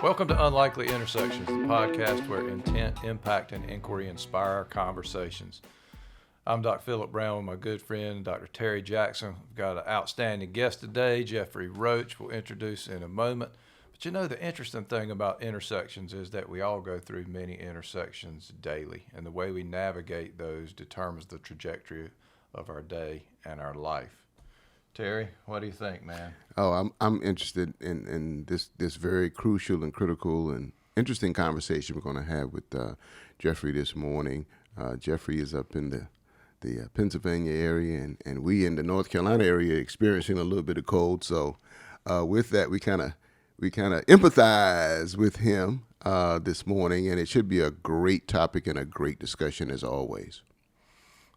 Welcome to Unlikely Intersections, the podcast where intent, impact, and inquiry inspire our conversations. I'm Dr. Philip Brown with my good friend, Dr. Terry Jackson. We've got an outstanding guest today, Geoffrey Roche. We'll introduce in a moment. But you know, the interesting thing about intersections is that we all go through many intersections daily, and the way we navigate those determines the trajectory of our day and our life. Terry, what do you think, man? Oh, I'm interested in this very crucial and critical and interesting conversation we're going to have with Geoffrey this morning. Geoffrey is up in the Pennsylvania area, and we in the North Carolina area experiencing a little bit of cold. So with that, we kind of empathize with him this morning, and it should be a great topic and a great discussion as always.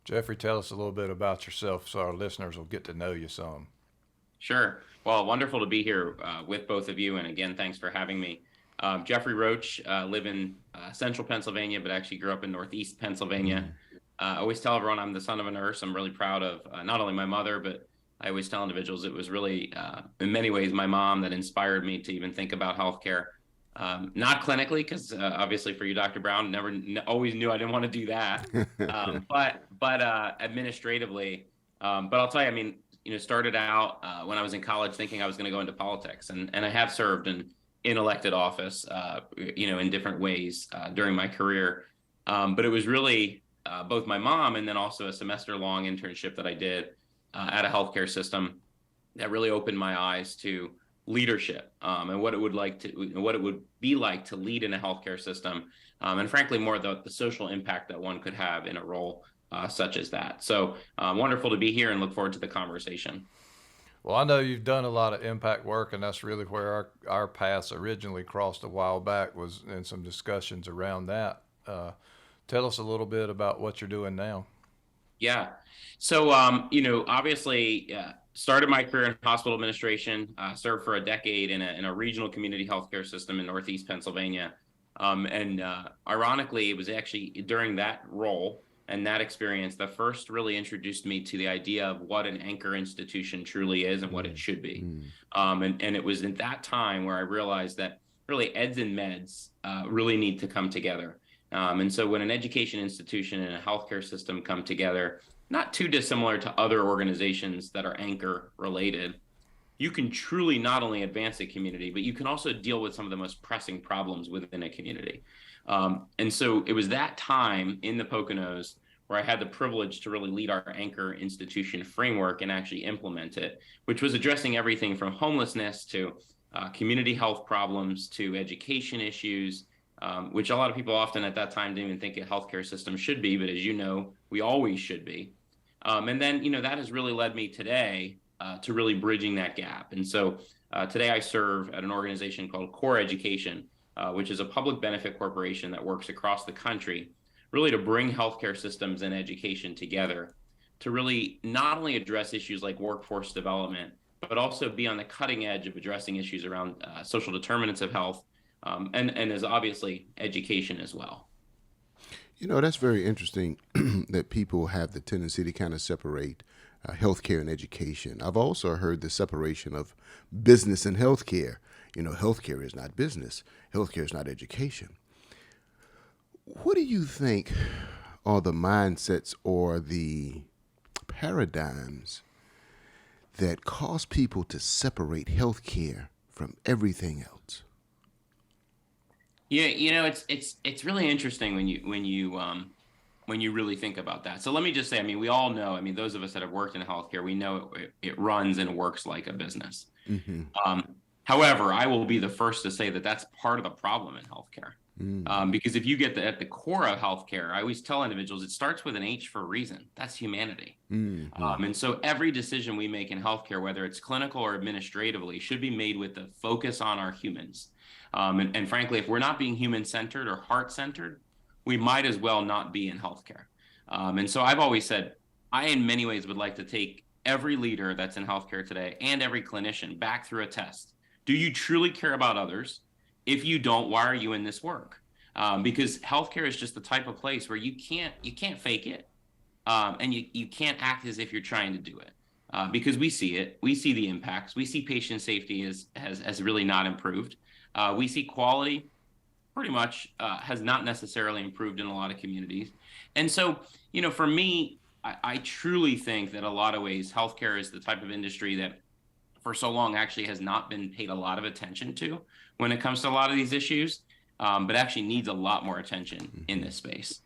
Geoffrey, tell us a little bit about yourself so our listeners will get to know you some. Sure. Well, wonderful to be here with both of you. And again, thanks for having me. Geoffrey Roche, live in central Pennsylvania, but actually grew up in northeast Pennsylvania. I always tell everyone I'm the son of a nurse. I'm really proud of not only my mother, but I always tell individuals it was really, in many ways, my mom that inspired me to even think about healthcare. Not clinically, because obviously for you, Dr. Brown, always knew I didn't want to do that. But administratively. But I'll tell you, I mean, started out when I was in college thinking I was going to go into politics, and I have served in elected office, in different ways during my career. But it was really both my mom and then also a semester-long internship that I did at a healthcare system that really opened my eyes to leadership and what it would be like to lead in a healthcare system, and frankly, more the social impact that one could have in a role such as that. So wonderful to be here and look forward to the conversation. Well, I know you've done a lot of impact work, and that's really where our paths originally crossed a while back, was in some discussions around that. Tell us a little bit about what you're doing now. Yeah. So, obviously started my career in hospital administration, served for a decade in a regional community healthcare system in Northeast Pennsylvania. And ironically, it was actually during that role and that experience that first really introduced me to the idea of what an anchor institution truly is and what it should be. And it was at that time where I realized that really eds and meds really need to come together. And so when an education institution and a healthcare system come together, not too dissimilar to other organizations that are anchor related, you can truly not only advance a community, but you can also deal with some of the most pressing problems within a community. And so it was that time in the Poconos where I had the privilege to really lead our anchor institution framework and actually implement it, which was addressing everything from homelessness to community health problems to education issues, which a lot of people often at that time didn't even think a healthcare system should be, but as you know, we always should be. And then, that has really led me today to really bridging that gap. And so today I serve at an organization called Core Education, which is a public benefit corporation that works across the country, really to bring healthcare systems and education together to really not only address issues like workforce development, but also be on the cutting edge of addressing issues around social determinants of health, and as obviously education as well. That's very interesting that people have the tendency to kind of separate healthcare and education. I've also heard the separation of business and healthcare. Healthcare is not business. Healthcare is not education. What do you think are the mindsets or the paradigms that cause people to separate healthcare from everything else? Yeah, it's really interesting when you really think about that. So let me just say, we all know, those of us that have worked in healthcare, we know it runs and works like a business. Mm-hmm. However, I will be the first to say that that's part of the problem in healthcare. Because if you get at the core of healthcare, I always tell individuals it starts with an H for a reason. That's humanity. Mm-hmm. And so every decision we make in healthcare, whether it's clinical or administratively, should be made with the focus on our humans. And frankly, if we're not being human-centered or heart-centered, we might as well not be in healthcare. And so I've always said, I in many ways would like to take every leader that's in healthcare today and every clinician back through a test. Do you truly care about others? If you don't, why are you in this work? Because healthcare is just the type of place where you can't fake it, and you can't act as if you're trying to do it. Because we see it, we see the impacts, we see patient safety has really not improved. We see quality pretty much has not necessarily improved in a lot of communities. And so, for me, I truly think that in a lot of ways, healthcare is the type of industry that for so long actually has not been paid a lot of attention to when it comes to a lot of these issues, but actually needs a lot more attention in this space.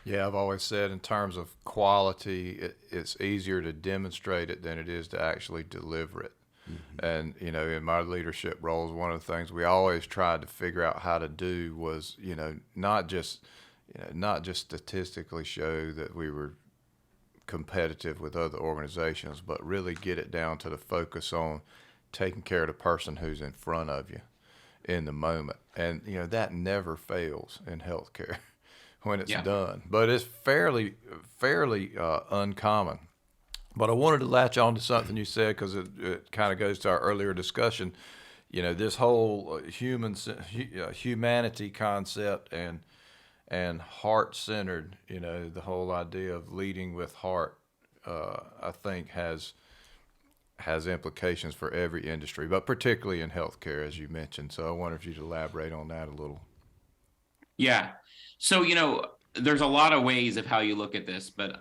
Yeah, I've always said in terms of quality, it's easier to demonstrate it than it is to actually deliver it. And, in my leadership roles, one of the things we always tried to figure out how to do was, not just statistically show that we were competitive with other organizations, but really get it down to the focus on taking care of the person who's in front of you in the moment. And, that never fails in healthcare when it's done, but it's fairly uncommon. But I wanted to latch on to something you said because it kind of goes to our earlier discussion. This whole humanity concept and heart-centered. The whole idea of leading with heart, I think has implications for every industry, but particularly in healthcare, as you mentioned. So I wonder if you'd elaborate on that a little. Yeah. So, there's a lot of ways of how you look at this, but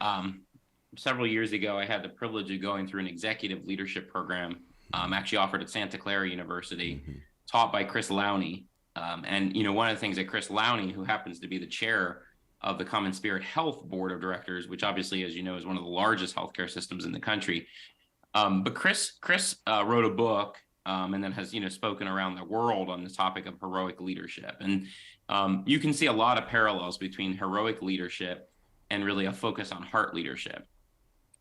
several years ago, I had the privilege of going through an executive leadership program, actually offered at Santa Clara University, taught by Chris Lowney. And, one of the things that Chris Lowney, who happens to be the chair of the Common Spirit Health Board of Directors, which obviously, as you know, is one of the largest healthcare systems in the country. But Chris wrote a book and then has, spoken around the world on the topic of heroic leadership. And you can see a lot of parallels between heroic leadership and really a focus on heart leadership.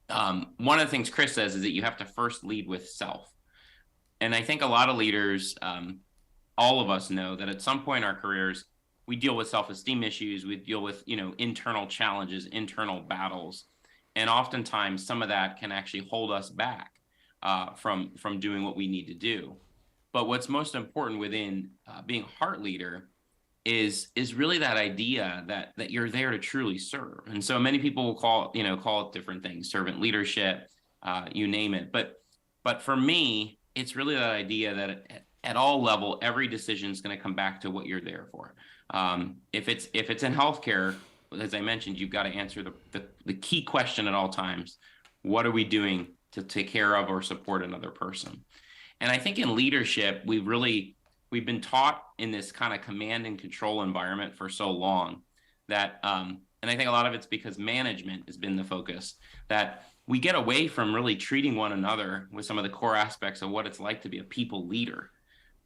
One of the things Chris says is that you have to first lead with self. And I think a lot of leaders, all of us know that at some point in our careers, we deal with self-esteem issues, we deal with, internal challenges, internal battles. And oftentimes some of that can actually hold us back from doing what we need to do. But what's most important within being a heart leader is really that idea that you're there to truly serve. And so many people will call it different things, servant leadership, you name it. But for me, it's really that idea that at all level, every decision is going to come back to what you're there for. If it's in healthcare, as I mentioned, you've got to answer the key question at all times: what are we doing to take care of or support another person? And I think in leadership, we've been taught in this kind of command and control environment for so long that, and I think a lot of it's because management has been the focus, that we get away from really treating one another with some of the core aspects of what it's like to be a people leader.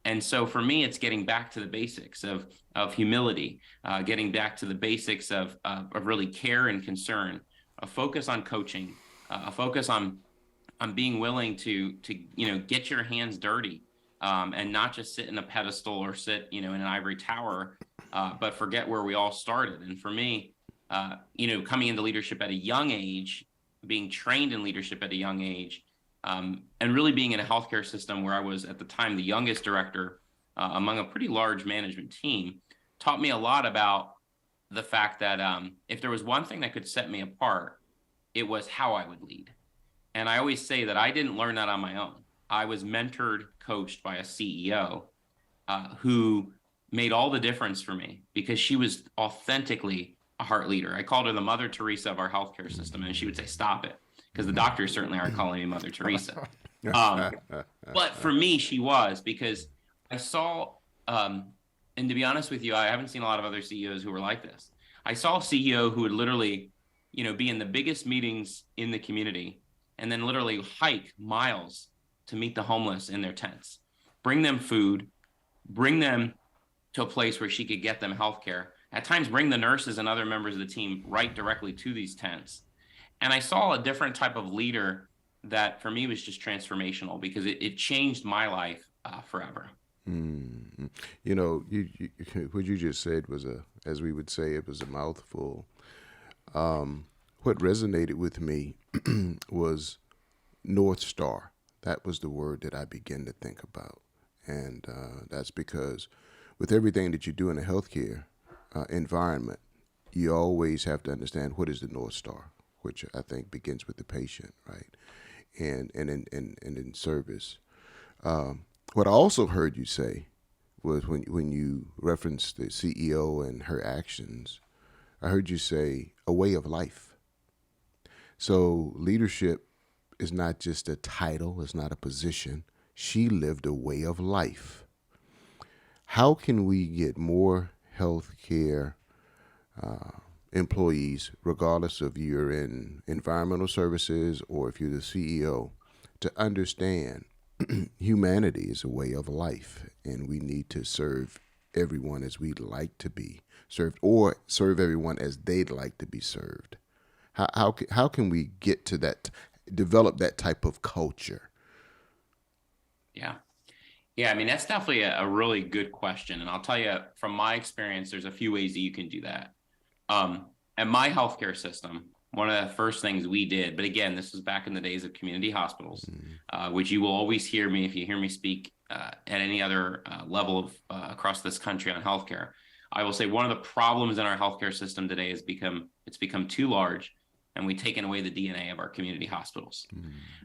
And so for me, it's getting back to the basics of humility, getting back to the basics of really care and concern, a focus on coaching, a focus on being willing to get your hands dirty. And not just sit in a pedestal or sit, in an ivory tower, but forget where we all started. And for me, coming into leadership at a young age, being trained in leadership at a young age, and really being in a healthcare system where I was at the time the youngest director among a pretty large management team, taught me a lot about the fact that if there was one thing that could set me apart, it was how I would lead. And I always say that I didn't learn that on my own. I was mentored, coached by a CEO who made all the difference for me because she was authentically a heart leader. I called her the Mother Teresa of our healthcare system, and she would say, "Stop it," because the doctors certainly aren't calling me Mother Teresa. But for me, she was, because I saw, and to be honest with you, I haven't seen a lot of other CEOs who were like this. I saw a CEO who would literally, be in the biggest meetings in the community and then literally hike miles to meet the homeless in their tents, bring them food, bring them to a place where she could get them healthcare, at times bring the nurses and other members of the team right directly to these tents. And I saw a different type of leader that for me was just transformational because it changed my life forever. Mm. What you just said was as we would say, it was a mouthful. What resonated with me was North Star. That was the word that I began to think about. And that's because with everything that you do in a healthcare environment, you always have to understand what is the North Star, which I think begins with the patient, right? And in service. What I also heard you say was when you referenced the CEO and her actions, I heard you say a way of life. So leadership is not just a title, it's not a position. She lived a way of life. How can we get more healthcare employees, regardless of you're in environmental services or if you're the CEO, to understand humanity is a way of life, and we need to serve everyone as we'd like to be served, or serve everyone as they'd like to be served? How can we get to that, develop that type of culture? Yeah. Yeah, I mean, that's definitely a really good question. And I'll tell you from my experience, there's a few ways that you can do that. At my healthcare system, one of the first things we did, but again, this was back in the days of community hospitals, which you will always hear me if you hear me speak at any other level of across this country on healthcare. I will say one of the problems in our healthcare system today is it's become too large, and we've taken away the DNA of our community hospitals.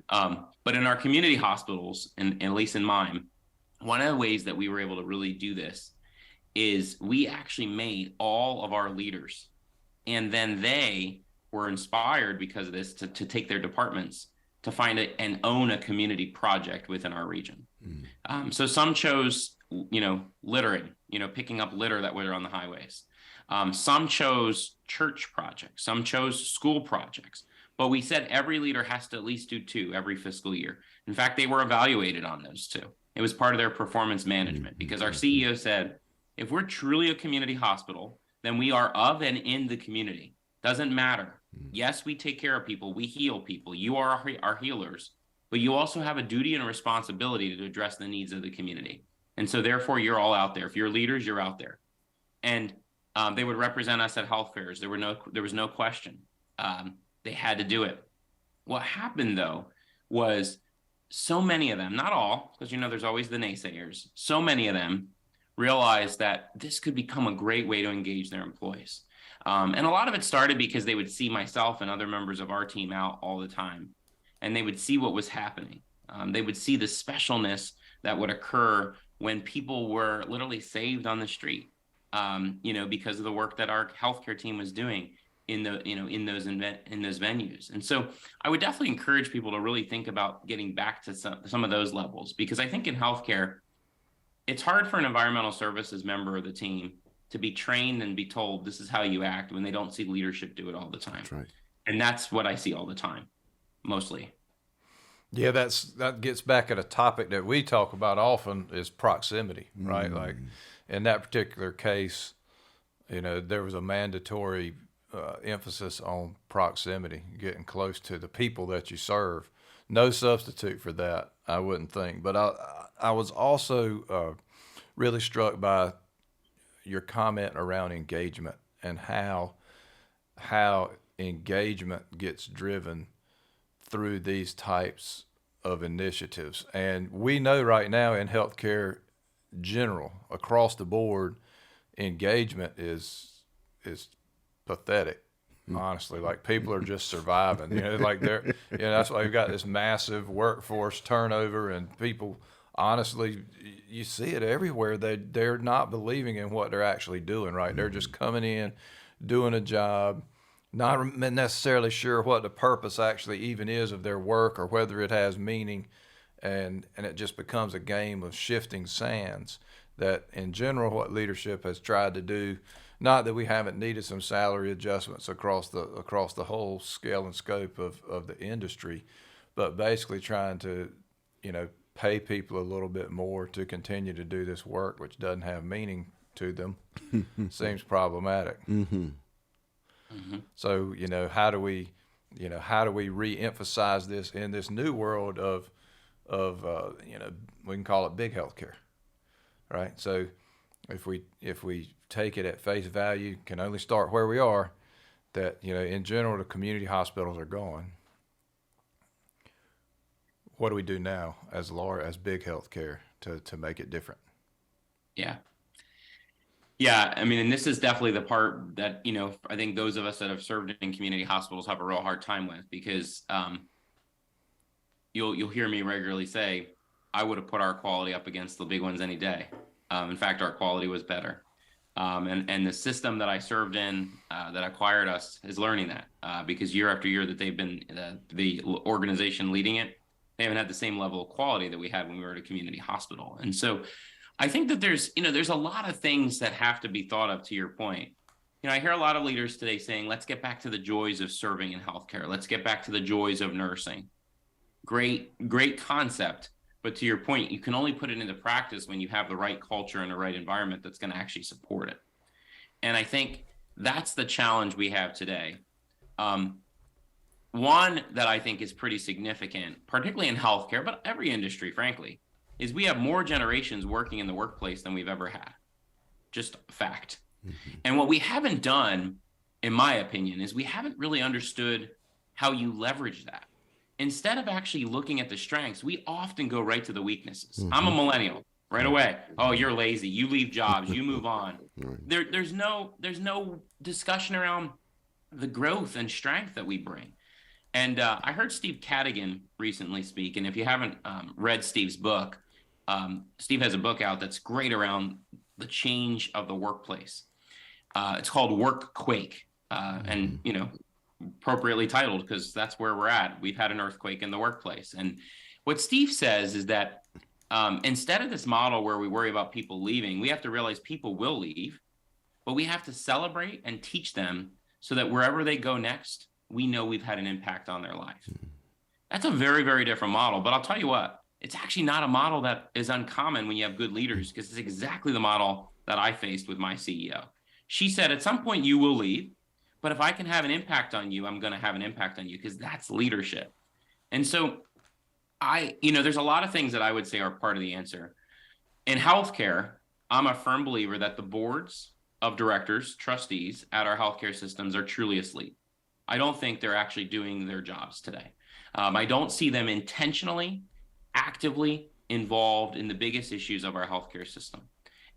But in our community hospitals, and at least in mine, one of the ways that we were able to really do this is we actually made all of our leaders, and then they were inspired because of this to take their departments to find and own a community project within our region. So some chose, littering, picking up litter that were on the highways. Some chose church projects. Some chose school projects. But we said every leader has to at least do 2 every fiscal year. In fact, they were evaluated on those 2. It was part of their performance management because our CEO said, if we're truly a community hospital, then we are of and in the community. Doesn't matter. Yes, we take care of people. We heal people. You are our healers, but you also have a duty and a responsibility to address the needs of the community. And so therefore, you're all out there. If you're leaders, you're out there. And they would represent us at health fairs. There was no question. They had to do it. What happened, though, was so many of them, not all, because there's always the naysayers, so many of them realized that this could become a great way to engage their employees. And a lot of it started because they would see myself and other members of our team out all the time, and they would see what was happening. They would see the specialness that would occur when people were literally saved on the street, because of the work that our healthcare team was doing in those venues. And so I would definitely encourage people to really think about getting back to some of those levels, because I think in healthcare, it's hard for an environmental services member of the team to be trained and be told this is how you act when they don't see leadership do it all the time. That's right. And that's what I see all the time, mostly. Yeah, that gets back at a topic that we talk about often is proximity, right? Like in that particular case, there was a mandatory emphasis on proximity, getting close to the people that you serve. No substitute for that, I wouldn't think. But I was also really struck by your comment around engagement and how engagement gets driven through these types of initiatives. And we know right now in healthcare general, across the board, engagement is pathetic. Honestly, like people are just surviving, like that's why we've got this massive workforce turnover, and people, honestly, you see it everywhere. They're not believing in what they're actually doing, right? They're just coming in, doing a job, not necessarily sure what the purpose actually even is of their work or whether it has meaning. And it just becomes a game of shifting sands that in general, what leadership has tried to do, not that we haven't needed some salary adjustments across the whole scale and scope of the industry, but basically trying to, pay people a little bit more to continue to do this work, which doesn't have meaning to them, seems problematic. So, how do we re-emphasize this in this new world of we can call it big healthcare, right? So if we take it at face value, can only start where we are, that, in general, the community hospitals are gone. What do we do now as big healthcare to make it different? Yeah. Yeah, I mean, and this is definitely the part that, I think those of us that have served in community hospitals have a real hard time with, because you'll hear me regularly say, I would have put our quality up against the big ones any day. In fact, our quality was better. And the system that I served in that acquired us is learning that because year after year that they've been the organization leading it, they haven't had the same level of quality that we had when we were at a community hospital. And so I think that there's a lot of things that have to be thought of, to your point. I hear a lot of leaders today saying, let's get back to the joys of serving in healthcare. Let's get back to the joys of nursing. Great concept. But to your point, you can only put it into practice when you have the right culture and the right environment that's going to actually support it. And I think that's the challenge we have today. One that I think is pretty significant, particularly in healthcare, but every industry, frankly, is we have more generations working in the workplace than we've ever had. Just a fact. Mm-hmm. And what we haven't done, in my opinion, is we haven't really understood how you leverage that. Instead of actually looking at the strengths, we often go right to the weaknesses. Mm-hmm. I'm a millennial, right away. Oh, you're lazy. You leave jobs. You move on. Right. There's no discussion around the growth and strength that we bring. And I heard Steve Cadigan recently speak. And if you haven't read Steve's book, Steve has a book out that's great around the change of the workplace. It's called Work Quake. And, appropriately titled because that's where we're at. We've had an earthquake in the workplace. And what Steve says is that instead of this model where we worry about people leaving, we have to realize people will leave, but we have to celebrate and teach them so that wherever they go next, we know we've had an impact on their life. That's a very, very different model. But I'll tell you what, it's actually not a model that is uncommon when you have good leaders, because it's exactly the model that I faced with my CEO. She said, at some point you will leave, but if I can have an impact on you, I'm going to have an impact on you, because that's leadership. And so there's a lot of things that I would say are part of the answer. In healthcare, I'm a firm believer that the boards of directors, trustees at our healthcare systems are truly asleep. I don't think they're actually doing their jobs today. I don't see them intentionally, actively involved in the biggest issues of our healthcare system.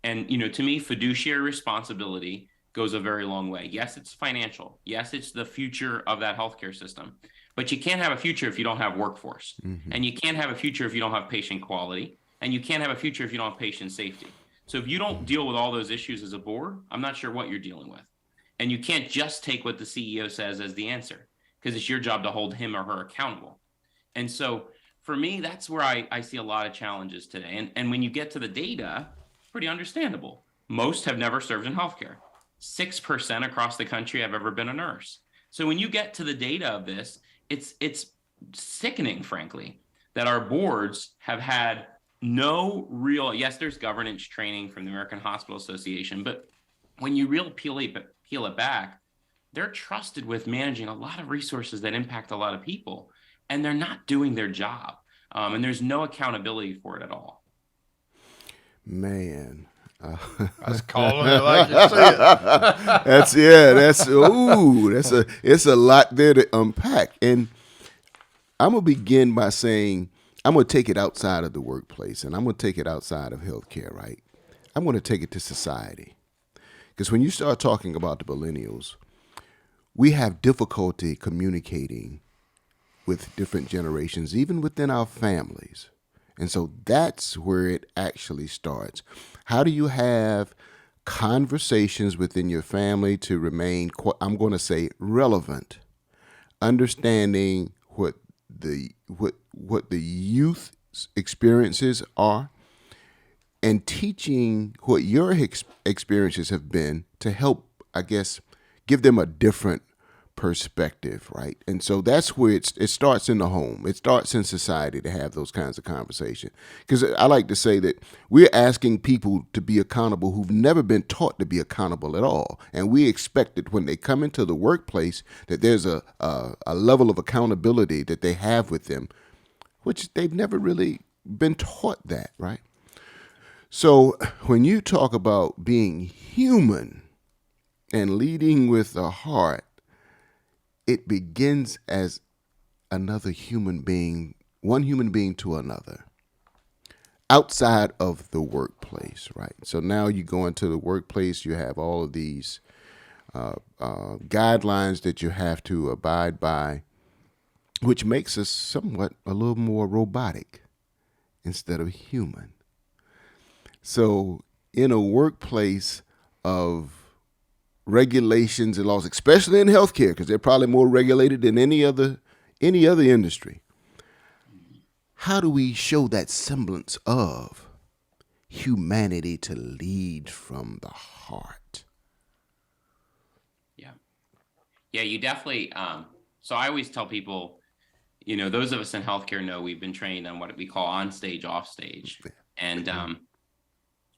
And, to me, fiduciary responsibility goes a very long way. Yes, it's financial. Yes, it's the future of that healthcare system. But you can't have a future if you don't have workforce. Mm-hmm. And you can't have a future if you don't have patient quality. And you can't have a future if you don't have patient safety. So if you don't deal with all those issues as a board, I'm not sure what you're dealing with. And you can't just take what the CEO says as the answer, because it's your job to hold him or her accountable. And so for me, that's where I see a lot of challenges today. And when you get to the data, pretty understandable. Most have never served in healthcare. 6% across the country have ever been a nurse. So when you get to the data of this, it's sickening, frankly, that our boards have had no real, yes, there's governance training from the American Hospital Association, but when you really peel it back, they're trusted with managing a lot of resources that impact a lot of people, and they're not doing their job. And there's no accountability for it at all. Man. I was calling it like you see it. It's a lot there to unpack. And I'm going to begin by saying, I'm going to take it outside of the workplace, and I'm going to take it outside of healthcare, right? I'm going to take it to society. Because when you start talking about the millennials, we have difficulty communicating with different generations, even within our families. And so that's where it actually starts. How do you have conversations within your family to remain, I'm going to say, relevant, understanding what the youth experiences are, and teaching what your experiences have been to help, I guess, give them a different perspective, right? And so that's where it starts in the home. It starts in society to have those kinds of conversations. Because I like to say that we're asking people to be accountable who've never been taught to be accountable at all. And we expect that when they come into the workplace that there's a level of accountability that they have with them, which they've never really been taught that, right? So when you talk about being human and leading with the heart, it begins as another human being, one human being to another, outside of the workplace, right? So now you go into the workplace, you have all of these guidelines that you have to abide by, which makes us somewhat a little more robotic instead of human. So in a workplace of regulations and laws, especially in healthcare, because they're probably more regulated than any other industry. How do we show that semblance of humanity to lead from the heart? Yeah, you definitely. So I always tell people, those of us in healthcare know we've been trained on what we call on stage, off stage. And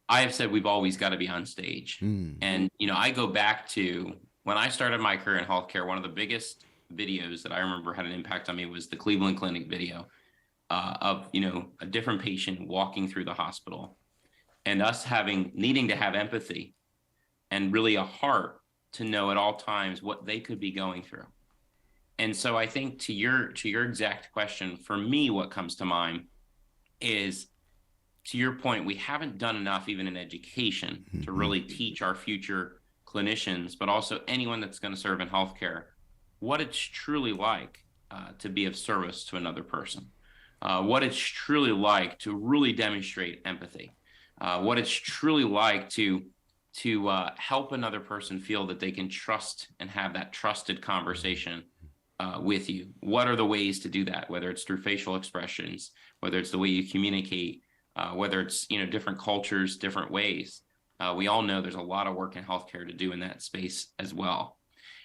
I have said we've always got to be on stage. And, I go back to when I started my career in healthcare, one of the biggest videos that I remember had an impact on me was the Cleveland Clinic video of, a different patient walking through the hospital and us needing to have empathy and really a heart to know at all times what they could be going through. And so I think to your exact question, for me, what comes to mind is, to your point, we haven't done enough even in education to really teach our future clinicians, but also anyone that's going to serve in healthcare, what it's truly like to be of service to another person, what it's truly like to really demonstrate empathy, what it's truly like to help another person feel that they can trust and have that trusted conversation with you. What are the ways to do that? Whether it's through facial expressions, whether it's the way you communicate, whether it's different cultures, different ways. We all know there's a lot of work in healthcare to do in that space as well.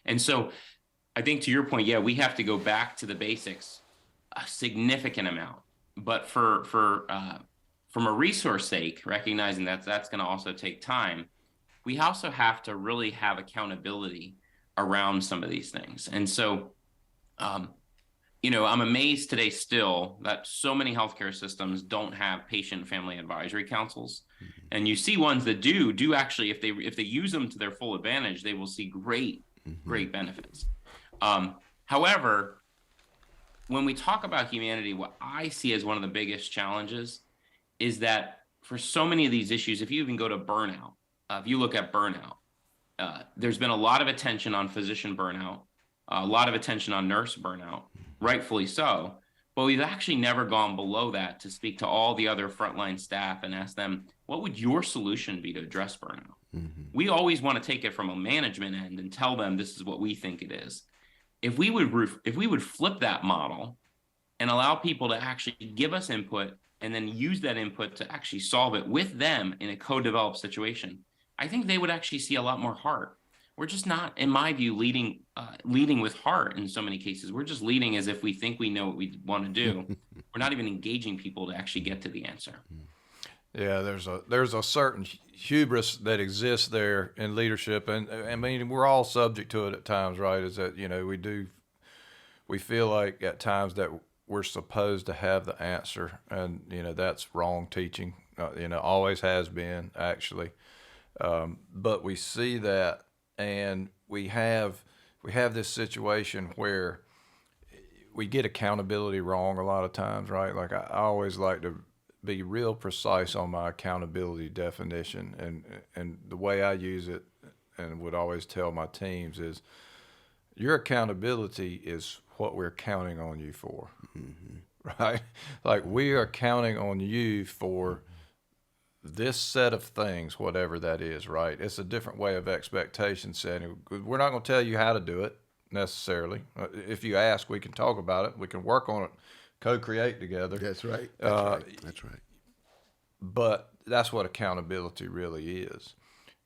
And so I think to your point, yeah, we have to go back to the basics a significant amount. But from a resource sake, recognizing that that's going to also take time, we also have to really have accountability around some of these things. And so, I'm amazed today still that so many healthcare systems don't have patient family advisory councils. And you see ones that do actually, if they use them to their full advantage, they will see great benefits. However, when we talk about humanity, what I see as one of the biggest challenges is that for so many of these issues, if you even go to burnout, if you look at burnout, there's been a lot of attention on physician burnout, a lot of attention on nurse burnout, rightfully so, but we've actually never gone below that to speak to all the other frontline staff and ask them, what would your solution be to address burnout? We always want to take it from a management end and tell them this is what we think it is. If we would flip that model and allow people to actually give us input and then use that input to actually solve it with them in a co-developed situation, I think they would actually see a lot more heart. We're just not, in my view, leading with heart in so many cases. We're just leading as if we think we know what we want to do. We're not even engaging people to actually get to the answer. Yeah, there's a certain hubris that exists there in leadership, and I mean we're all subject to it at times, right? Is that we feel like at times that we're supposed to have the answer, and that's wrong teaching. Always has been actually, but we see that, and we have this situation where we get accountability wrong a lot of times, right? Like I always like to be real precise on my accountability definition, and the way I use it and would always tell my teams is your accountability is what we're counting on you for, right? Like we are counting on you for this set of things, whatever that is, right? It's a different way of expectation setting. We're not going to tell you how to do it necessarily. If you ask, we can talk about it. We can work on it, co-create together. That's right. That's right. But that's what accountability really is.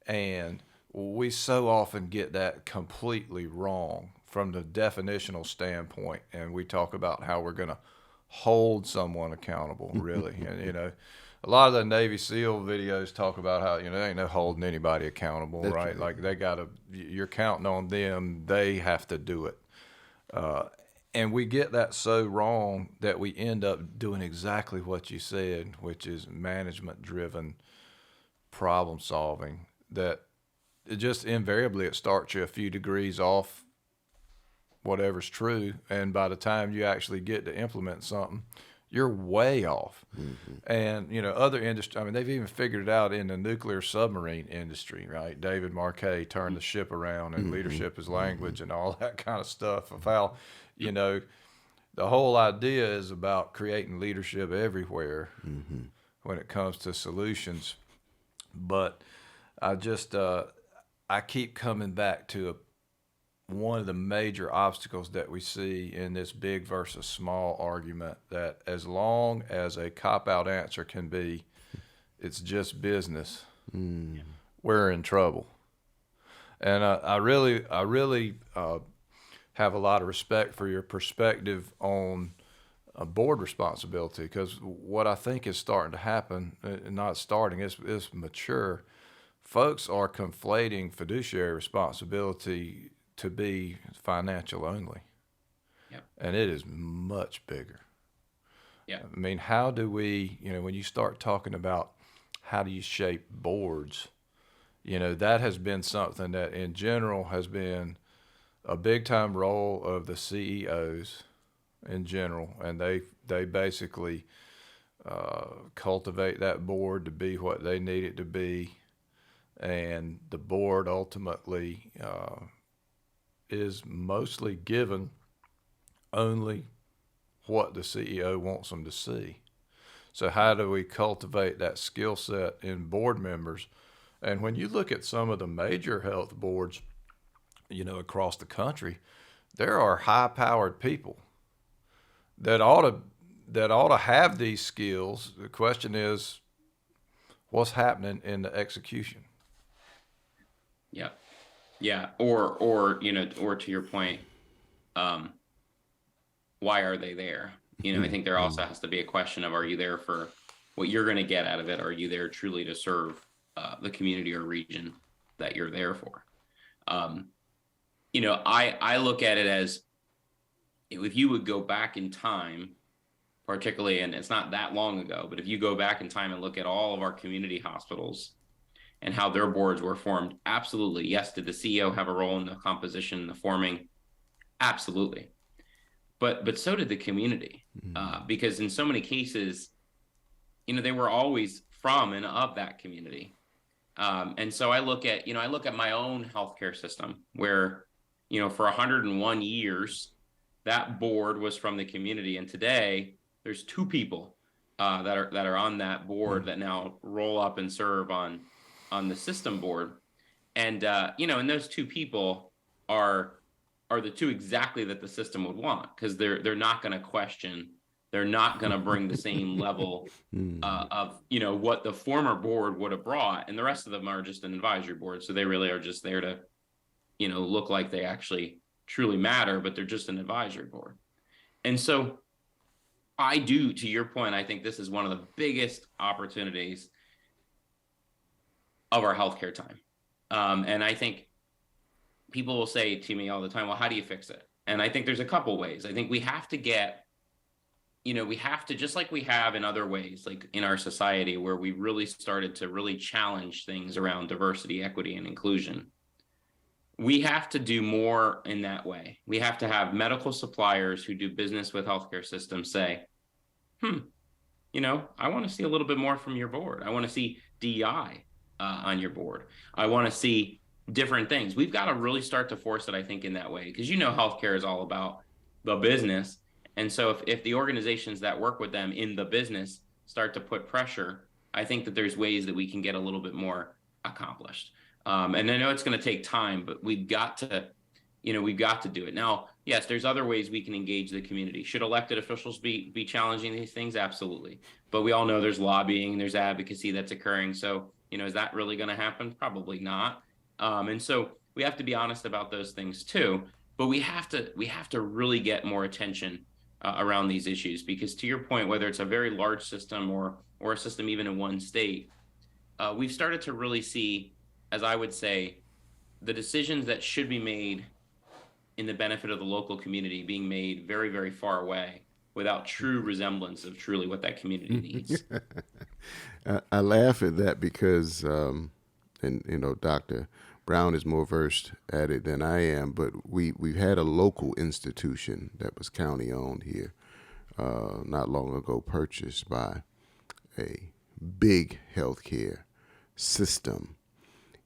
And we so often get that completely wrong from the definitional standpoint. And we talk about how we're going to hold someone accountable, really. And, a lot of the Navy SEAL videos talk about how, there ain't no holding anybody accountable, right? Like you're counting on them. They have to do it. And we get that so wrong that we end up doing exactly what you said, which is management-driven problem solving, that it just invariably it starts you a few degrees off whatever's true, and by the time you actually get to implement something, you're way off. And, other industry, I mean, they've even figured it out in the nuclear submarine industry, right? David Marquet turned the ship around, and leadership is language and all that kind of stuff of how, the whole idea is about creating leadership everywhere when it comes to solutions. But I just I keep coming back to one of the major obstacles that we see in this big versus small argument, that as long as a cop out answer can be, it's just business, we're in trouble. And I really have a lot of respect for your perspective on board responsibility, because what I think is starting to happen, not starting, it's mature. Folks are conflating fiduciary responsibility to be financial only. Yep. And it is much bigger. Yeah. I mean, how do we, when you start talking about how do you shape boards, that has been something that in general has been a big time role of the CEOs in general. And they basically cultivate that board to be what they need it to be. And the board ultimately is mostly given only what the CEO wants them to see. So how do we cultivate that skill set in board members? And when you look at some of the major health boards, across the country, there are high-powered people that ought to have these skills. The question is, what's happening in the execution? Yeah. Yeah. Or to your point, why are they there? I think there also has to be a question of, are you there for what you're going to get out of it? Are you there truly to serve the community or region that you're there for? I look at it as, if you would go back in time, particularly, and it's not that long ago, but if you go back in time and look at all of our community hospitals and how their boards were formed, absolutely. Yes. Did the CEO have a role in the composition, the forming? Absolutely. But so did the community, because in so many cases, they were always from and of that community. And so I look at my own healthcare system where, for 101 years, that board was from the community. And today there's two people that are on that board that now roll up and serve on the system board. And, and those two people are the two exactly that the system would want, because they're not going to question. They're not going to bring the same level of, what the former board would have brought. And the rest of them are just an advisory board. So they really are just there to, look like they actually truly matter, but they're just an advisory board. And so I do, to your point, I think this is one of the biggest opportunities of our healthcare time. And I think people will say to me all the time, well, how do you fix it? And I think there's a couple ways. I think we have to just like we have in other ways, like in our society, where we really started to really challenge things around diversity, equity, and inclusion. We have to do more in that way. We have to have medical suppliers who do business with healthcare systems say, I want to see a little bit more from your board. I want to see DEI on your board. I want to see different things. We've got to really start to force it, I think, in that way, because healthcare is all about the business. And so if the organizations that work with them in the business start to put pressure, I think that there's ways that we can get a little bit more accomplished. And I know it's going to take time, but we've got to do it. Now, yes, there's other ways we can engage the community. Should elected officials be challenging these things? Absolutely. But we all know there's lobbying, there's advocacy that's occurring. So, is that really going to happen? Probably not. And so we have to be honest about those things too. But we have to really get more attention around these issues, because to your point, whether it's a very large system or a system even in one state, we've started to really see, as I would say, the decisions that should be made in the benefit of the local community being made very, very far away without true resemblance of truly what that community needs. I laugh at that because, Dr. Brown is more versed at it than I am, but we've had a local institution that was county owned here not long ago, purchased by a big healthcare system.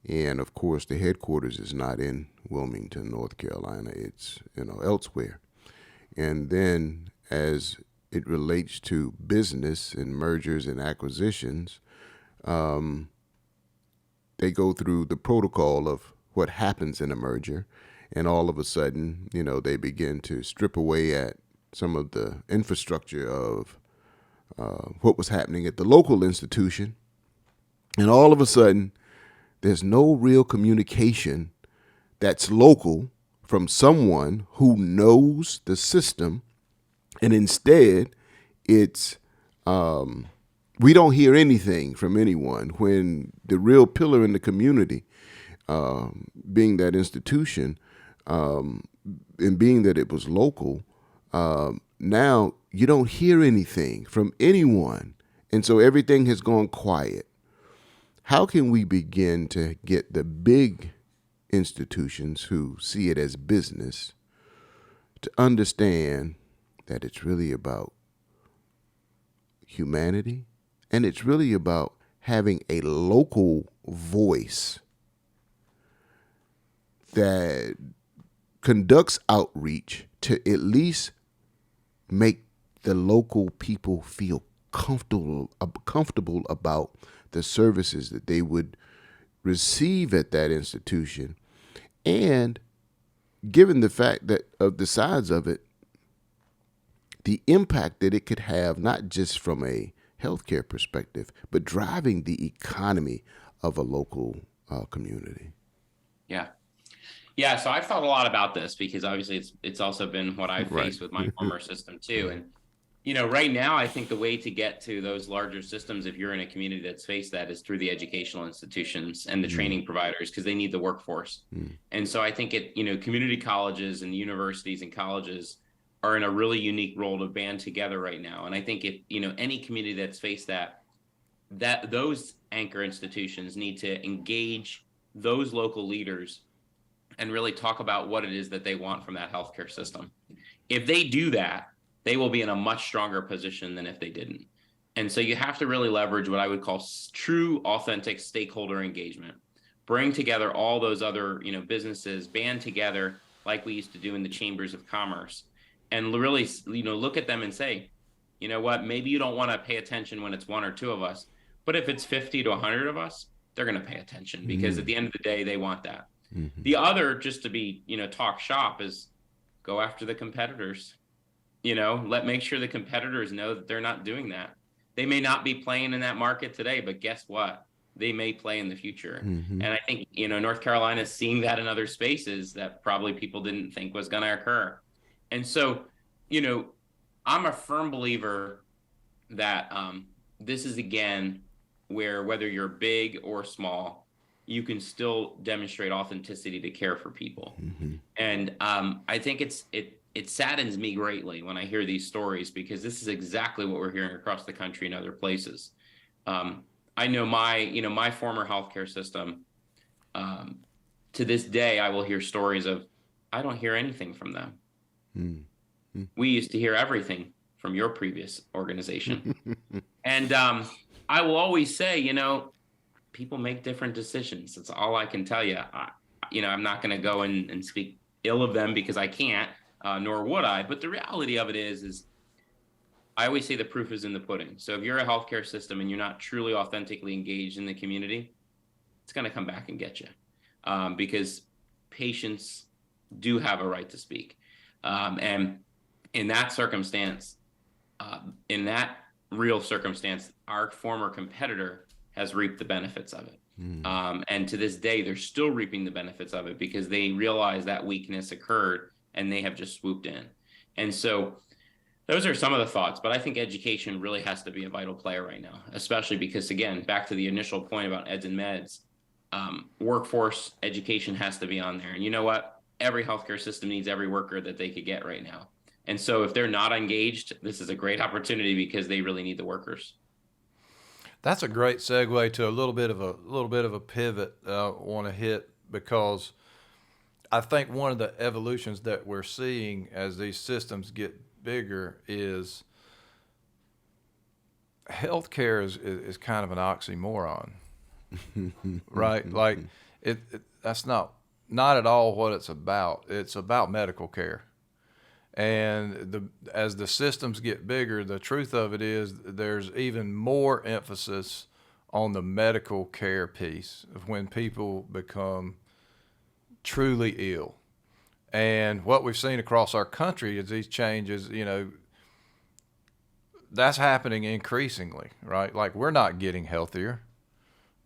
And of course, the headquarters is not in Wilmington, North Carolina. It's, elsewhere. And then as it relates to business and mergers and acquisitions, they go through the protocol of what happens in a merger, and all of a sudden, they begin to strip away at some of the infrastructure of what was happening at the local institution, and all of a sudden, there's no real communication that's local from someone who knows the system, and instead, it's we don't hear anything from anyone when the real pillar in the community, being that institution, and being that it was local, now you don't hear anything from anyone. And so everything has gone quiet. How can we begin to get the big institutions who see it as business to understand that it's really about humanity, and it's really about having a local voice that conducts outreach to at least make the local people feel comfortable about the services that they would receive at that institution, and given the fact that of the size of it, the impact that it could have, not just from a healthcare perspective, but driving the economy of a local community. Yeah. Yeah. So I've thought a lot about this because obviously it's also been what I've faced with my former system too. And, right now, I think the way to get to those larger systems, if you're in a community that's faced that, is through the educational institutions and the training providers, because they need the workforce. And so I think community colleges and universities and colleges are in a really unique role to band together right now. And I think if, any community that's faced that those anchor institutions need to engage those local leaders and really talk about what it is that they want from that healthcare system. If they do that, they will be in a much stronger position than if they didn't. And so you have to really leverage what I would call true, authentic stakeholder engagement. Bring together all those other, businesses, band together like we used to do in the chambers of commerce, and really, look at them and say, you know what, maybe you don't want to pay attention when it's one or two of us, but if it's 50 to 100 of us, they're going to pay attention because at the end of the day, they want that. The other, just to be, talk shop, is go after the competitors. Make sure the competitors know that they're not doing that. They may not be playing in that market today, but guess what? They may play in the future. And I think, North Carolina is seeing that in other spaces that probably people didn't think was going to occur. And so, I'm a firm believer that this is, again, where whether you're big or small, you can still demonstrate authenticity to care for people. And I think it saddens me greatly when I hear these stories, because this is exactly what we're hearing across the country and other places. I know my former healthcare system, to this day, I will hear stories of, I don't hear anything from them. We used to hear everything from your previous organization. And I will always say, people make different decisions. That's all I can tell you. I'm not going to go and speak ill of them because I can't, nor would I. But the reality of it is I always say the proof is in the pudding. So if you're a healthcare system and you're not truly authentically engaged in the community, it's going to come back and get you, because patients do have a right to speak. And in that circumstance, in that real circumstance, our former competitor has reaped the benefits of it. And to this day, they're still reaping the benefits of it because they realize that weakness occurred and they have just swooped in. And so those are some of the thoughts, but I think education really has to be a vital player right now, especially because, again, back to the initial point about eds and meds, workforce education has to be on there. And you know what? Every healthcare system needs every worker that they could get right now. And so if they're not engaged, this is a great opportunity because they really need the workers. That's a great segue to a little bit of a pivot I want to hit, because I think one of the evolutions that we're seeing as these systems get bigger is healthcare is kind of an oxymoron, right? Like that's not at all what it's about. It's about medical care. And as the systems get bigger, the truth of it is there's even more emphasis on the medical care piece of when people become truly ill. And what we've seen across our country is these changes, that's happening increasingly, right? Like, we're not getting healthier,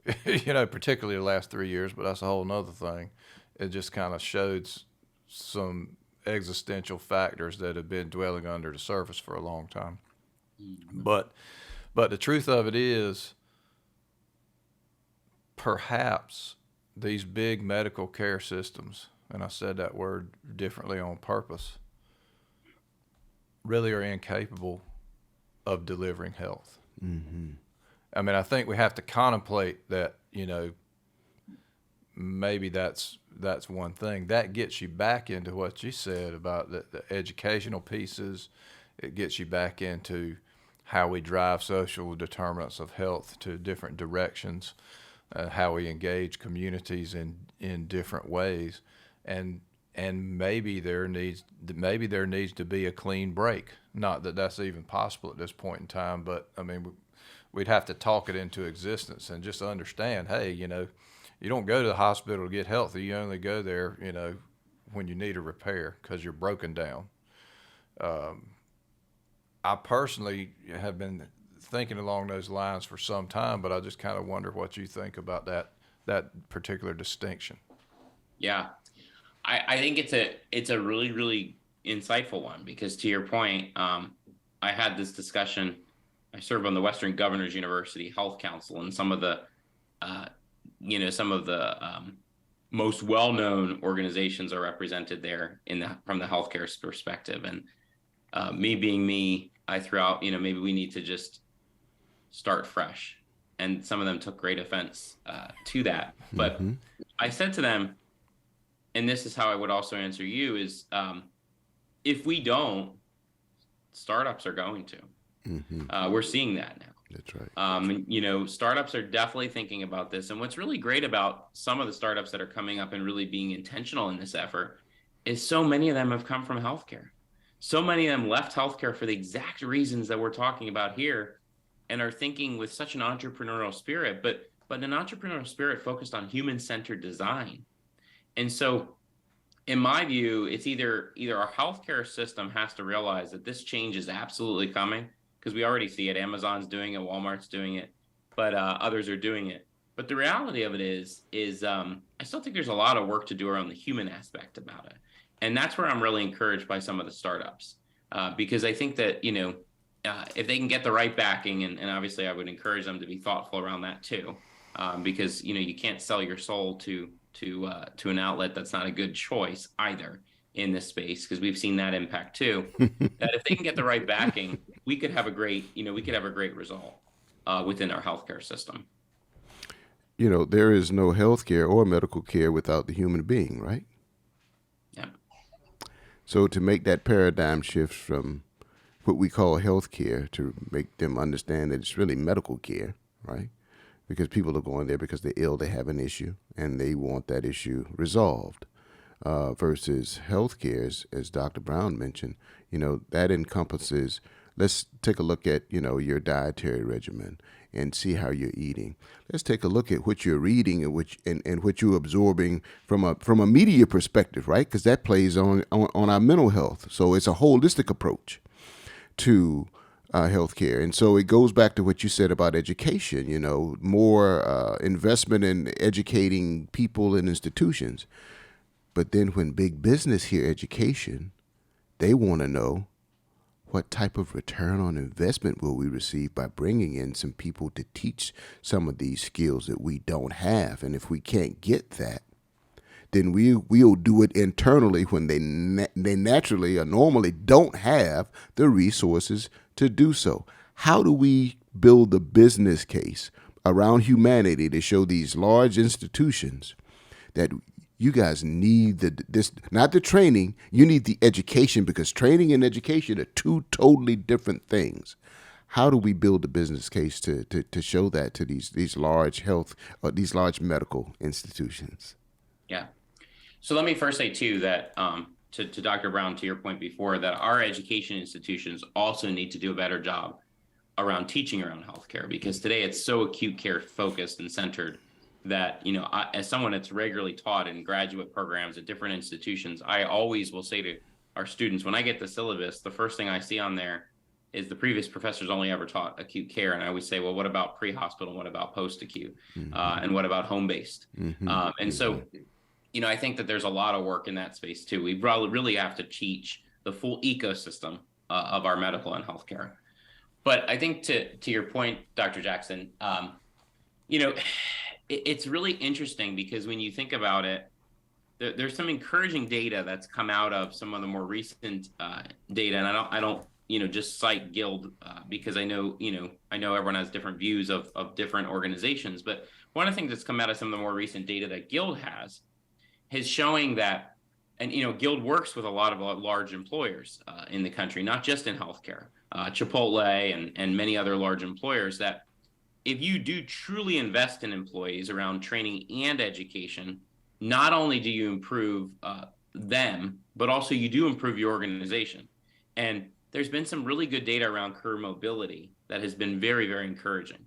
particularly the last 3 years, but that's a whole nother thing. It just kind of showed some existential factors that have been dwelling under the surface for a long time. But the truth of it is, perhaps these big medical care systems, and I said that word differently on purpose, really are incapable of delivering health. Mm-hmm. I mean, I think we have to contemplate that, maybe that's one thing. That gets you back into what you said about the educational pieces. It gets you back into how we drive social determinants of health to different directions, how we engage communities in different ways. And maybe there needs to be a clean break. Not that that's even possible at this point in time, but I mean, we'd have to talk it into existence and just understand, hey, you don't go to the hospital to get healthy. You only go there, when you need a repair because you're broken down. I personally have been thinking along those lines for some time, but I just kind of wonder what you think about that particular distinction. Yeah. I think it's a really, really insightful one, because to your point, I had this discussion. I serve on the Western Governors University Health Council, and some of the most well-known organizations are represented there from the healthcare perspective. And me being me, I threw out, maybe we need to just start fresh. And some of them took great offense to that. But I said to them, and this is how I would also answer you, is if we don't, startups are going to. Mm-hmm. We're seeing that now. That's right. Startups are definitely thinking about this. And what's really great about some of the startups that are coming up and really being intentional in this effort is so many of them have come from healthcare. So many of them left healthcare for the exact reasons that we're talking about here, and are thinking with such an entrepreneurial spirit, but an entrepreneurial spirit focused on human-centered design. And so, in my view, it's either our healthcare system has to realize that this change is absolutely coming, because we already see it. Amazon's doing it, Walmart's doing it, but others are doing it. But the reality of it is I still think there's a lot of work to do around the human aspect about it. And that's where I'm really encouraged by some of the startups, because I think that, if they can get the right backing, and obviously I would encourage them to be thoughtful around that too, because, you can't sell your soul to an outlet that's not a good choice either in this space, because we've seen that impact too. That if they can get the right backing, we could have a great result within our healthcare system. There is no healthcare or medical care without the human being, right? Yeah. So to make that paradigm shift from what we call healthcare to make them understand that it's really medical care, right? Because people are going there because they're ill, they have an issue, and they want that issue resolved. Versus healthcare, as Dr. Brown mentioned, that encompasses, let's take a look at, your dietary regimen and see how you're eating. Let's take a look at what you're reading and what you're absorbing from a media perspective, right? Because that plays on our mental health. So it's a holistic approach to healthcare. And so it goes back to what you said about education, more investment in educating people and institutions. But then when big business hear education, they want to know, what type of return on investment will we receive by bringing in some people to teach some of these skills that we don't have? And if we can't get that, then we'll do it internally when they naturally or normally don't have the resources to do so. How do we build the business case around humanity to show these large institutions that you guys need this, not the training, you need the education, because training and education are two totally different things. How do we build the business case to show that to these large health or these large medical institutions? Yeah. So let me first say too that to Dr. Brown, to your point before, that our education institutions also need to do a better job around teaching around healthcare, because today it's so acute care focused and centered that, as someone that's regularly taught in graduate programs at different institutions, I always will say to our students, when I get the syllabus, the first thing I see on there is the previous professors only ever taught acute care. And I always say, well, what about pre-hospital? What about post-acute? And what about home-based? And so, I think that there's a lot of work in that space too. We really have to teach the full ecosystem of our medical and healthcare. But I think to your point, Dr. Jackson, it's really interesting because when you think about it, there's some encouraging data that's come out of some of the more recent data, and I don't just cite Guild because I know everyone has different views of different organizations. But one of the things that's come out of some of the more recent data that Guild has is showing that, and Guild works with a lot of large employers in the country, not just in healthcare, Chipotle and many other large employers, that if you do truly invest in employees around training and education, not only do you improve them, but also you do improve your organization. And there's been some really good data around career mobility that has been very, very encouraging.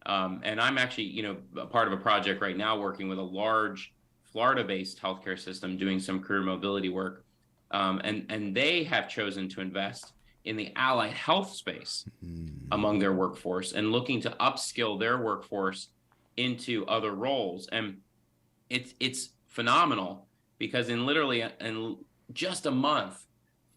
And I'm actually, a part of a project right now working with a large Florida-based healthcare system doing some career mobility work. And they have chosen to invest in the allied health space among their workforce and looking to upskill their workforce into other roles. And it's phenomenal because in just a month,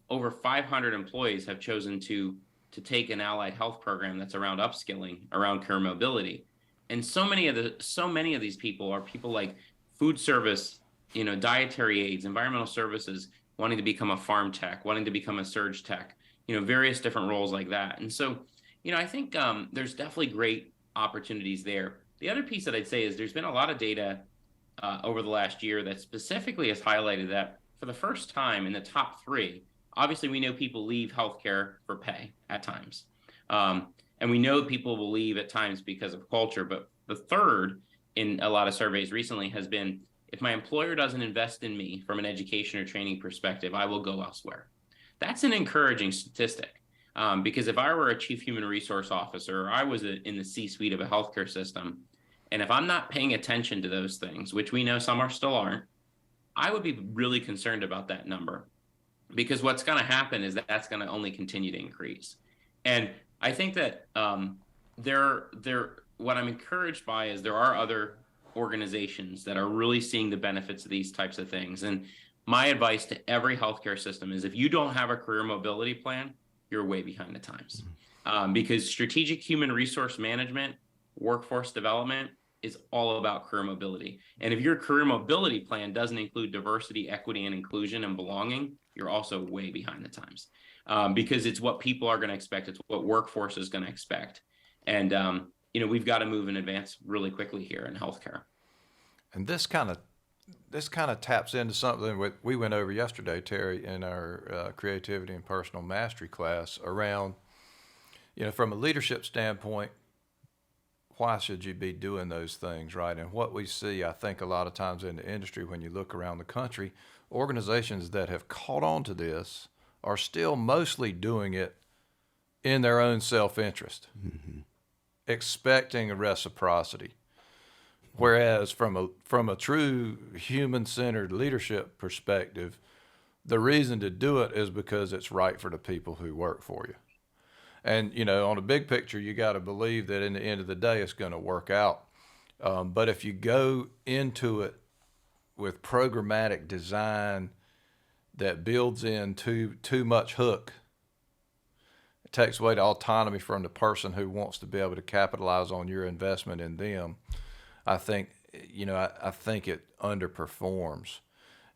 over 500 employees have chosen to take an allied health program that's around upskilling, around career mobility. And so many of these people are people like food service, dietary aides, environmental services, wanting to become a farm tech, wanting to become a surge tech, various different roles like that. And so, I think there's definitely great opportunities there. The other piece that I'd say is there's been a lot of data over the last year that specifically has highlighted that for the first time in the top 3, obviously we know people leave healthcare for pay at times. And we know people will leave at times because of culture. But the third in a lot of surveys recently has been, if my employer doesn't invest in me from an education or training perspective, I will go elsewhere. That's an encouraging statistic. Because if I were a chief human resource officer, or I was in the C-suite of a healthcare system, and if I'm not paying attention to those things, which we know some still aren't, I would be really concerned about that number. Because what's going to happen is that's going to only continue to increase. And I think that what I'm encouraged by is there are other organizations that are really seeing the benefits of these types of things. And my advice to every healthcare system is if you don't have a career mobility plan, you're way behind the times. Because strategic human resource management, workforce development is all about career mobility. And if your career mobility plan doesn't include diversity, equity, and inclusion and belonging, you're also way behind the times. Because it's what people are going to expect. It's what workforce is going to expect. And, we've got to move in advance really quickly here in healthcare. And this kind of taps into something we went over yesterday, Terry, in our creativity and personal mastery class around, from a leadership standpoint, why should you be doing those things, right? And what we see, I think, a lot of times in the industry, when you look around the country, organizations that have caught on to this are still mostly doing it in their own self-interest, expecting a reciprocity. Whereas from a true human-centered leadership perspective, the reason to do it is because it's right for the people who work for you. And, on a big picture, you got to believe that in the end of the day, it's going to work out. But if you go into it with programmatic design that builds in too much hook, it takes away the autonomy from the person who wants to be able to capitalize on your investment in them. I think it underperforms.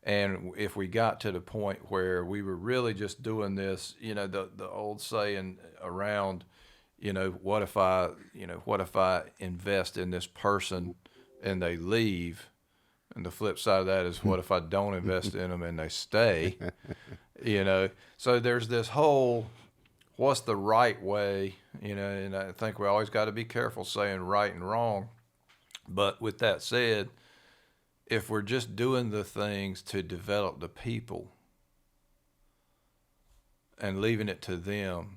And if we got to the point where we were really just doing this, the old saying around, what if I invest in this person and they leave? And the flip side of that is, what if I don't invest in them and they stay? So there's this whole, what's the right way? And I think we always got to be careful saying right and wrong. But with that said, if we're just doing the things to develop the people and leaving it to them,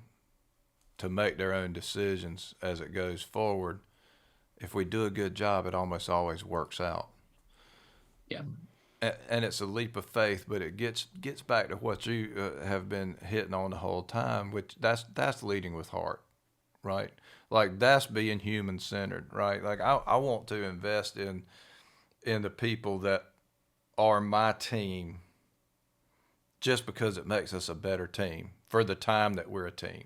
to make their own decisions as it goes forward, if we do a good job, it almost always works out. Yeah. And it's a leap of faith, but it gets back to what you have been hitting on the whole time, which that's leading with heart, right? Like that's being human centered, right? Like I want to invest in the people that are my team just because it makes us a better team for the time that we're a team.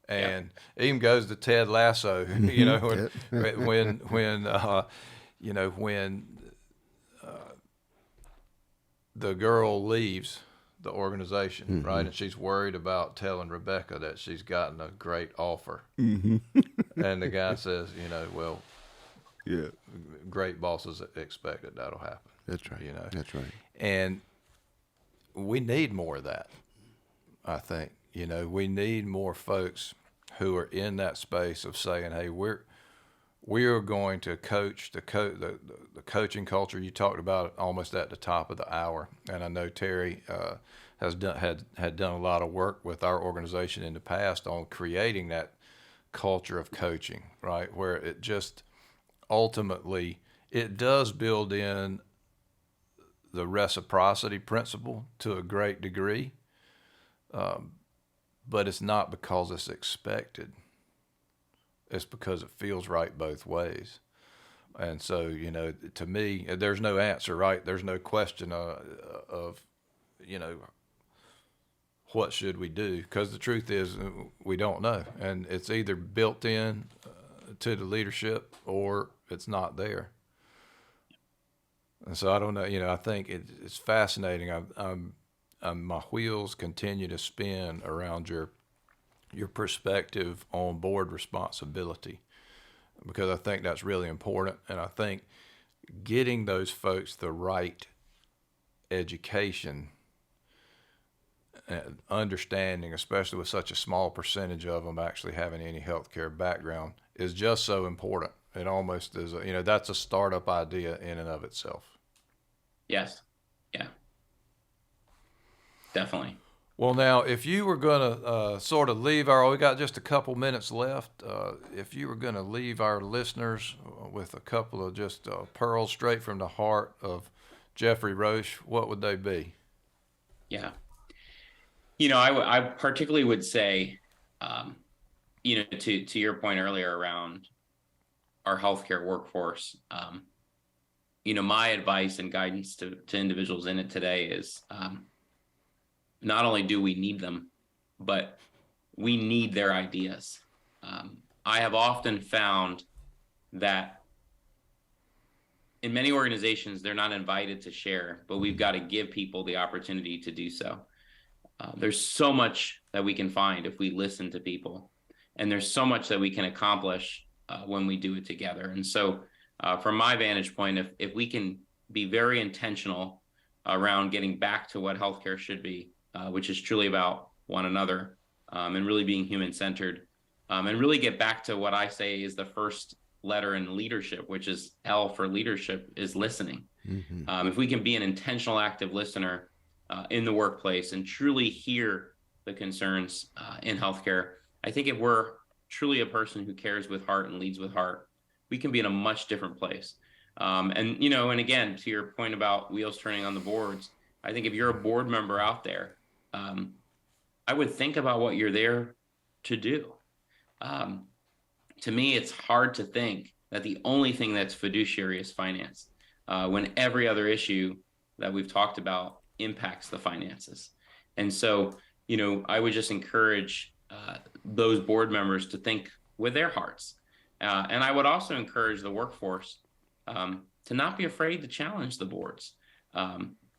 And even goes to Ted Lasso, you know, when the girl leaves the organization, right? And she's worried about telling Rebecca that she's gotten a great offer. And the guy says, you know, well, great bosses expected that'll happen. That's right. You know, that's right. And we need more of that. I think, you know, we need more folks who are in that space of saying, hey, we are going to coach the coaching culture. You talked about it almost at the top of the hour, and I know Terry had done a lot of work with our organization in the past on creating that culture of coaching, right? Where it just ultimately it does build in the reciprocity principle to a great degree, but it's not because it's expected. It's because it feels right both ways. And so, you know, to me, there's no answer, right? There's no question of, you know, what should we do? Because the truth is we don't know. And it's either built in to the leadership or it's not there. And so I don't know, you know, I think it's fascinating. My wheels continue to spin around your perspective on board responsibility, because I think that's really important. And I think getting those folks the right education and understanding, especially with such a small percentage of them actually having any healthcare background, is just so important. It almost is, you know, that's a startup idea in and of itself. Yes. Yeah. Definitely. Well, now, if you were going to sort of leave we got just a couple minutes left. If you were going to leave our listeners with a couple of just pearls straight from the heart of Geoffrey Roche, what would they be? Yeah. You know, I particularly would say, you know, to your point earlier around our healthcare workforce, you know, my advice and guidance to individuals in it today is, not only do we need them, but we need their ideas. I have often found that in many organizations, they're not invited to share, but we've got to give people the opportunity to do so. There's so much that we can find if we listen to people, and there's so much that we can accomplish when we do it together. And so from my vantage point, if we can be very intentional around getting back to what healthcare should be, which is truly about one another, and really being human-centered, and really get back to what I say is the first letter in leadership, which is L for leadership, is listening. If we can be an intentional, active listener in the workplace and truly hear the concerns in healthcare, I think if we're truly a person who cares with heart and leads with heart, we can be in a much different place. And, you know, and again, to your point about wheels turning on the boards, I think if you're a board member out there, I would think about what you're there to do. To me, it's hard to think that the only thing that's fiduciary is finance, when every other issue that we've talked about impacts the finances. And so, you know, I would just encourage those board members to think with their hearts. And I would also encourage the workforce to not be afraid to challenge the boards.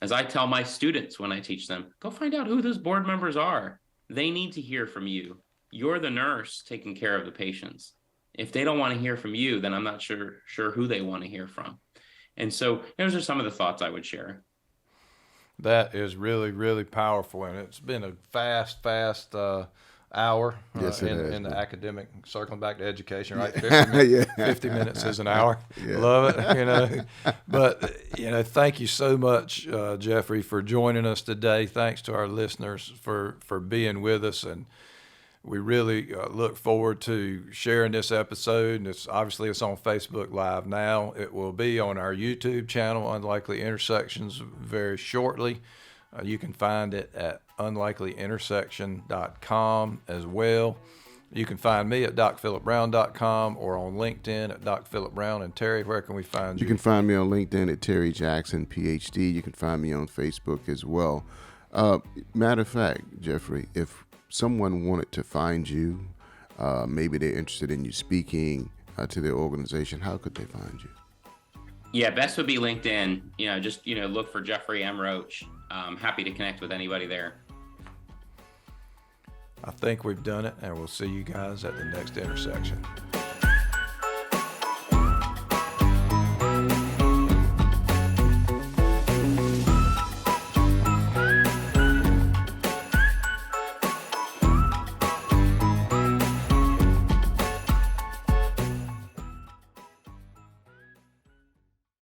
As I tell my students when I teach them, go find out who those board members are. They need to hear from you. You're the nurse taking care of the patients. If they don't want to hear from you, then I'm not sure who they want to hear from. And so those are some of the thoughts I would share. That is really, really powerful. And it's been a fast hour in the academic, circling back to education, right? 50 minutes is an hour. Love it, you know. But, you know, thank you so much, Geoffrey, for joining us today. Thanks to our listeners for being with us. And We really look forward to sharing this episode, and it's on Facebook Live now. It will be on our YouTube channel, Unlikely Intersections, very shortly. You can find it at unlikelyintersection.com as well. You can find me at docphilipbrown.com or on LinkedIn at Doc Philip Brown. And Terry, where can we find you? You can find me on LinkedIn at Terry Jackson, PhD. You can find me on Facebook as well. Matter of fact, Geoffrey, if someone wanted to find you, maybe they're interested in you speaking to their organization, how could they find you? Yeah, best would be LinkedIn. Just look for Geoffrey M. Roche. Happy to connect with anybody there. I think we've done it, and we'll see you guys at the next intersection.